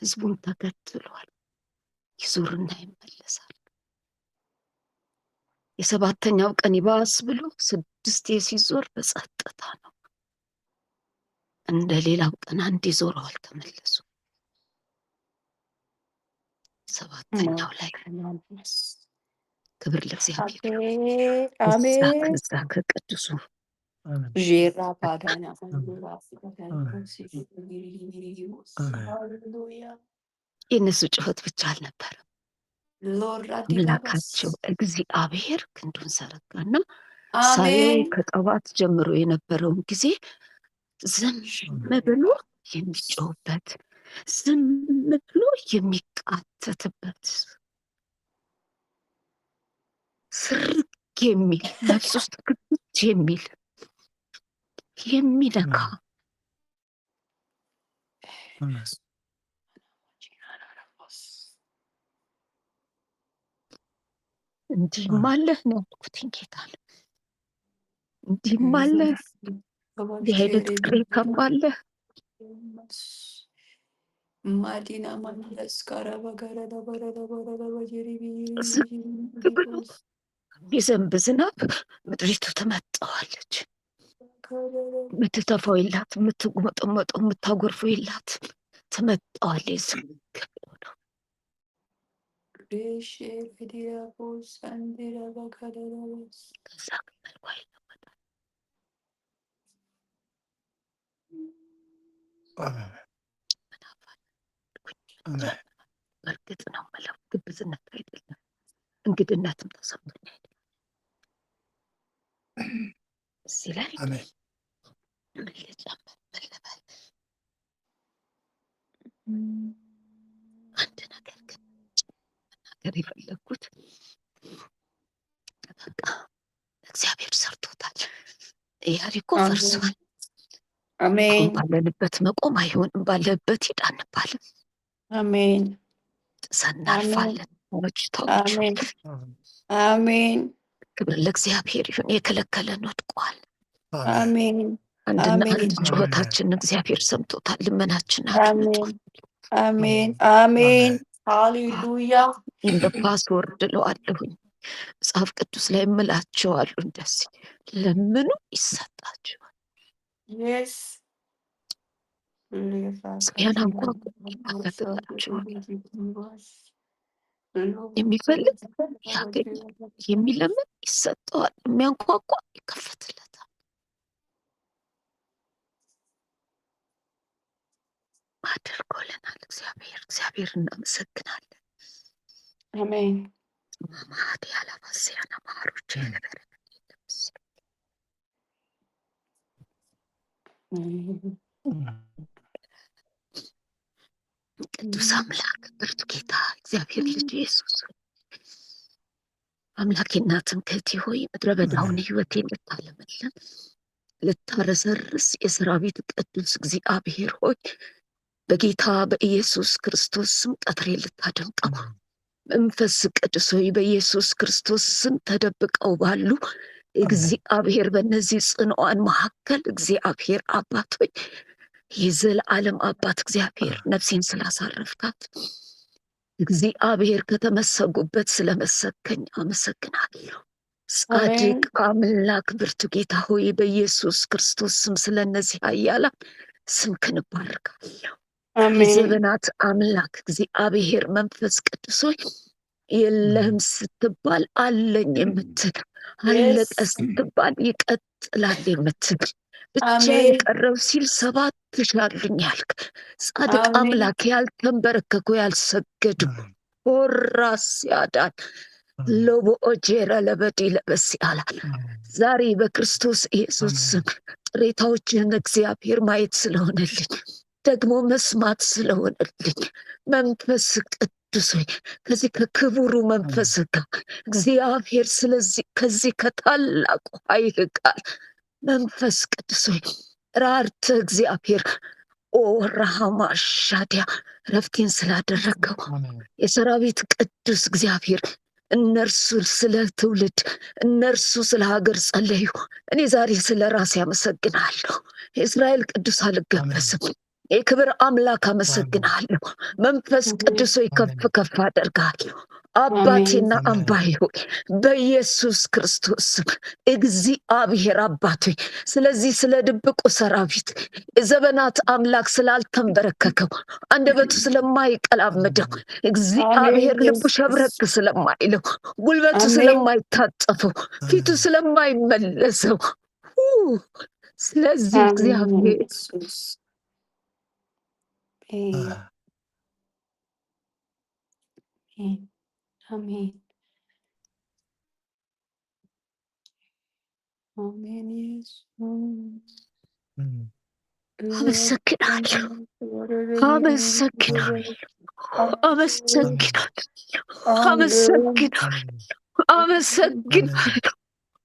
ህዝቡን ተከትሏል። ይዞርና ይመለሳል። የሰባተኛው ቀን ይባስ ብሎ 6 ሲዞር በጸጥታ ነው። እንደ ሌላው ቀን አንድ ይዞረው አልተመለሱ። ሰባተኛው ላይ ክብር ለእግዚአብሔር። ከዛ ከቅዱሱ የእነሱ ጩኸት ብቻ አልነበረም። አምላካቸው እግዚአብሔር ክንዱን ዘረጋና ሳየው ከጠዋት ጀምሮ የነበረውን ጊዜ ዝም ብሎ የሚጮህበት፣ ዝም ብሎ የሚቃተትበት፣ ስርቅ የሚል ነፍስ ውስጥ ግብት የሚል የሚነካ እንዲህም አለህ ነው ያልኩትኝ ጌታን። እንዲህም አለህ፣ እንዲህ አይነት ቅሬታም አለህ። ብሎ የሚዘንብ ዝናብ ምድሪቱ ትመጣዋለች። የምትተፋው የላት፣ የምትጎመጠመጠው የምታጎርፈው የላት፣ ትመጣዋለች። ዝም ብሎ ነው። ከዛ መልኳ ይለወጣል። በእርግጥ ነው የምለው ግብዝነት አይደለም፣ እንግድነትም ተሰምቶኝ አይደለም። እዚህ ላይ ምን ልጨምር ምን ልበል? አንድ ነገር ግን መናገር የፈለግኩት በቃ እግዚአብሔር ሰርቶታል። ኢያሪኮ ፈርሷል። አሜን። ባለንበት መቆም አይሆንም፣ ባለበት ሂድ አንባልም። አሜን። ሰናልፋለን። ወጭታዎች አሜን። ክብር ለእግዚአብሔር ይሁን። የከለከለን ወድቋል። አሜን። አንድና አንድ ጩኸታችን እግዚአብሔር ሰምቶታል። ልመናችን አድምጧል። አሜን። አሜን። ሃሌሉያ። እንደ ፓስወርድ እለዋለሁኝ መጽሐፍ ቅዱስ ላይ እምላቸዋለሁ እንደዚህ ለምኑ ይሰጣችኋል። ያናንኳኩ ይከፈትላቸዋል። የሚፈልግ ያገኛል፣ የሚለምን ይሰጠዋል፣ የሚያንኳኳ ይከፈትለታል። አድርጎልናል እግዚአብሔር። እግዚአብሔር እናመሰግናለን። አሜን። ማማት ያላባሲያና ማሮች ነገር ቅዱስ አምላክ ብርቱ ጌታ እግዚአብሔር ልጅ ኢየሱስ አምላኬና ትምክህቴ ሆይ ምድረ በዳውን ሕይወቴን ልታለመልም ልታረሰርስ የሰራዊት ቅዱስ እግዚአብሔር ሆይ በጌታ በኢየሱስ ክርስቶስ ስም ቀትሬ ልታደምቀው መንፈስ ቅዱስ ሆይ በኢየሱስ ክርስቶስ ስም ተደብቀው ባሉ እግዚአብሔር በእነዚህ ጽኑዓን መካከል እግዚአብሔር አባት ሆይ የዘላለም አባት እግዚአብሔር ነፍሴን ስላሳረፍካት እግዚአብሔር ከተመሰጉበት ስለመሰከኝ አመሰግናለሁ። ጻድቅ አምላክ ብርቱ ጌታ ሆይ በኢየሱስ ክርስቶስ ስም ስለነዚህ ኃያላን ስምክን ባርካለሁ። የዘመናት አምላክ እግዚአብሔር መንፈስ ቅዱስ ሆይ የለህም ስትባል አለኝ የምትል አለቀ ስትባል ይቀጥላል የምትል ብቻ የቀረው ሲል 7 ሻልኝ ያልክ ጻድቅ አምላክ ያልተንበረከኩ ያልሰገዱ ሆራስ ያዳን ሎቦኦጄረ ለበዲ ለበስ ያላል ዛሬ በክርስቶስ ኢየሱስ ስም ጥሬታዎችን እግዚአብሔር ማየት ስለሆነልኝ ደግሞ መስማት ስለሆነልኝ መንፈስ ቅዱስ ሆይ ከዚህ ከክቡሩ መንፈስ ጋር እግዚአብሔር ስለዚህ ከዚህ ከታላቁ ኃይል ጋር መንፈስ ቅዱስ ሆይ ራርተ እግዚአብሔር ኦ ራሃማ ሻዲያ ረፍቴን ስላደረገው የሰራዊት ቅዱስ እግዚአብሔር እነርሱ ስለ ትውልድ እነርሱ ስለ ሀገር ጸለዩ። እኔ ዛሬ ስለ ራሴ አመሰግናለሁ። የእስራኤል ቅዱስ አልገበስም። የክብር አምላክ አመሰግናለሁ። መንፈስ ቅዱስ ሆይ ከፍ ከፍ አደርጋለሁ። አባቴና አምባዬ ሆይ በኢየሱስ ክርስቶስ ስም እግዚአብሔር አባት ሆይ ስለዚህ ስለ ድብቁ ሰራዊት የዘመናት አምላክ ስላልተንበረከከው አንደበቱ ስለማይቀላምደው እግዚአብሔር ልቡ ሸብረቅ ስለማይለው ጉልበቱ ስለማይታጠፈው ፊቱ ስለማይመለሰው ስለዚህ እግዚአብሔር አሜን አሜን። አመሰግናለሁ አመሰግናለሁ አመሰግናለሁ አመሰግናለሁ አመሰግናለሁ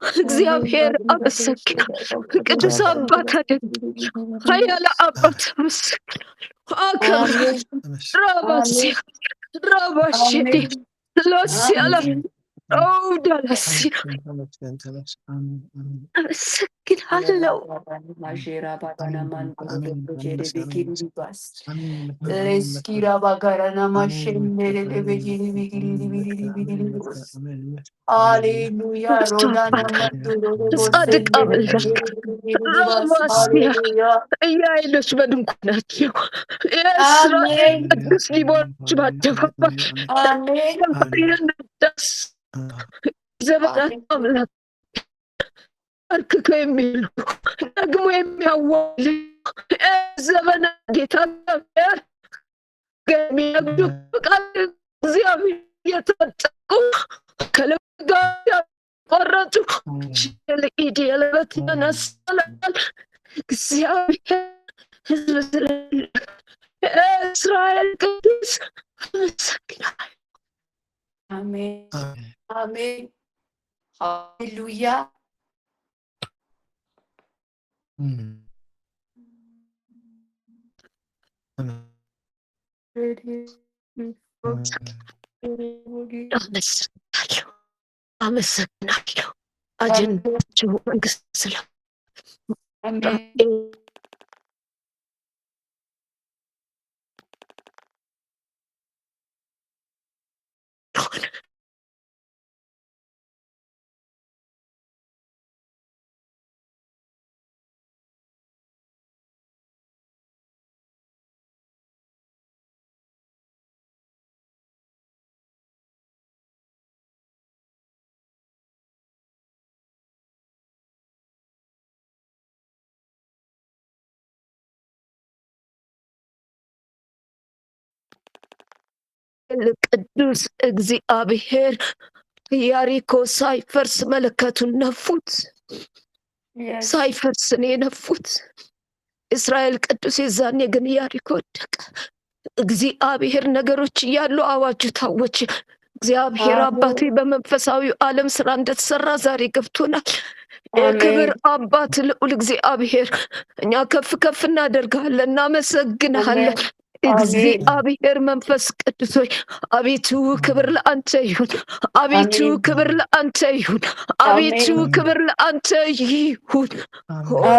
እግዚአብሔር አመሰግናለሁ። ቅዱስ አባት አደንቃለሁ። ኃያል አባት አመሰግናለሁ። አከብራለሁ። ራባሲያ ራባሽዴ ሎሲያላ ዳላሲ አመሰግናለሁ። ሃሌሉያ ጻድቅ አምላክ ራባሲያ እያይሎች በድንኳናቸው የእስራኤል ቅዱስ ሊቦች በአደባባይ ደስ ዘመናት አምላክ አርክከ የሚሉ ደግሞ የሚያዋል ዘመና ጌታ የሚያግዱ ፈቃድ እግዚአብሔር የተጠቁ ከልብ ጋር ያቆረጡ ኢድ የለበት ተነሳላል እግዚአብሔር ህዝብ ስለሌለ እስራኤል ቅዱስ አመሰግናለሁ። አሜን አሜን ሃሌሉያ አመሰግናለሁ አመሰግናለሁ። አጀንዳችሁ መንግስት ስለ ቅዱስ እግዚአብሔር ኢያሪኮ ሳይፈርስ መለከቱን ነፉት። ሳይፈርስ ነው የነፉት። እስራኤል ቅዱስ የዛኔ ግን ኢያሪኮ ወደቀ። እግዚአብሔር ነገሮች እያሉ አዋጁ ታወጀ። እግዚአብሔር አባቴ በመንፈሳዊ ዓለም ስራ እንደተሰራ ዛሬ ገብቶናል። የክብር አባት ልዑል እግዚአብሔር እኛ ከፍ ከፍ እናደርጋለን፣ እናመሰግንሃለን። እግዚአብሔር መንፈስ ቅዱስ ሆይ አቤቱ ክብር ለአንተ ይሁን። አቤቱ ክብር ለአንተ ይሁን። አቤቱ ክብር ለአንተ ይሁን።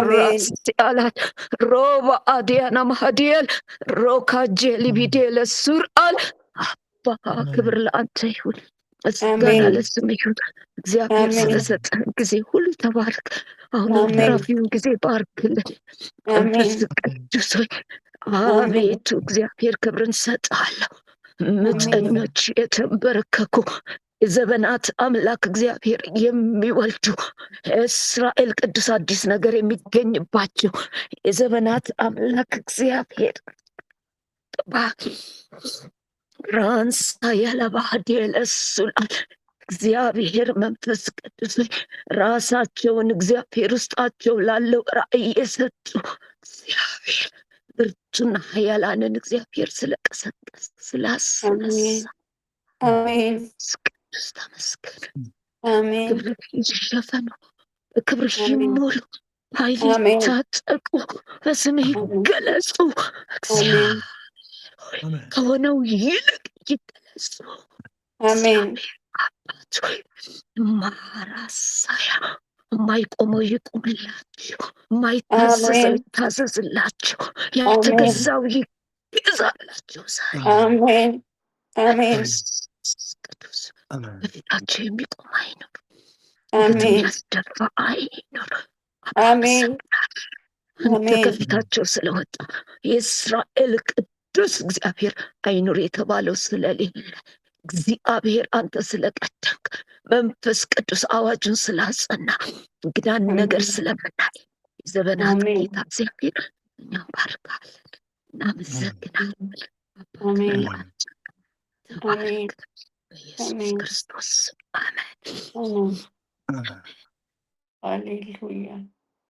ራስ ያላት ሮባ አዲያና ማህዲያል ሮካጄ ሊቢዴለ ሱርአል አባ ክብር ለአንተ ይሁን። ምስጋና ለስም ይሁን። እግዚአብሔር ስለሰጠን ጊዜ ሁሉ ተባረክ። አሁን ተራፊውን ጊዜ ባርክልን መንፈስ ቅዱስ ሆይ አቤቱ እግዚአብሔር ክብርን ሰጥሃለሁ። ምጠኞች የተንበረከኩ የዘመናት አምላክ እግዚአብሔር የሚወልዱ እስራኤል ቅዱስ አዲስ ነገር የሚገኝባቸው የዘመናት አምላክ እግዚአብሔር ራንሳ ያለባህድ የለሱላል እግዚአብሔር መንፈስ ቅዱስ ራሳቸውን እግዚአብሔር ውስጣቸው ላለው ራእይ የሰጡ እግዚአብሔር ብርቱና ኃያላንን እግዚአብሔር ስለቀሰቀሰ ስላስነሳ ቅዱስ ተመስገን። ክብርህ ይሸፈኑ፣ በክብርህ ይሞሉ፣ ኃይል ይታጠቁ፣ በስምህ ይገለጹ። እግዚአብሔር ከሆነው ይልቅ ይገለጹ። እግዚአብሔር አባት ሆይ ማራሳያ የማይቆመው ይቁምላችሁ፣ የማይታዘዘው አሜን ይታዘዝላችሁ፣ አሜን ያልተገዛው ይገዛላችሁ። ዛሬ አሜን አሜን ቅዱስ በፊታቸው የሚቆም አይኑር፣ አሜን አንገት የሚያስደፋ አይኑር። አሜን አንተ አሜን ከፊታቸው ስለወጣ የእስራኤል ቅዱስ እግዚአብሔር አይኑር የተባለው ስለሌለ እግዚአብሔር አንተ ስለቀደምክ መንፈስ ቅዱስ አዋጁን ስላጸና እንግዳን ነገር ስለምናይ የዘመናት አሜን ጌታ እግዚአብሔር እኛም ባርካለን፣ እናመሰግናለን። አሜን ተባረክ በኢየሱስ አሜን ክርስቶስ አሜን። አሜን ሃሌሉያ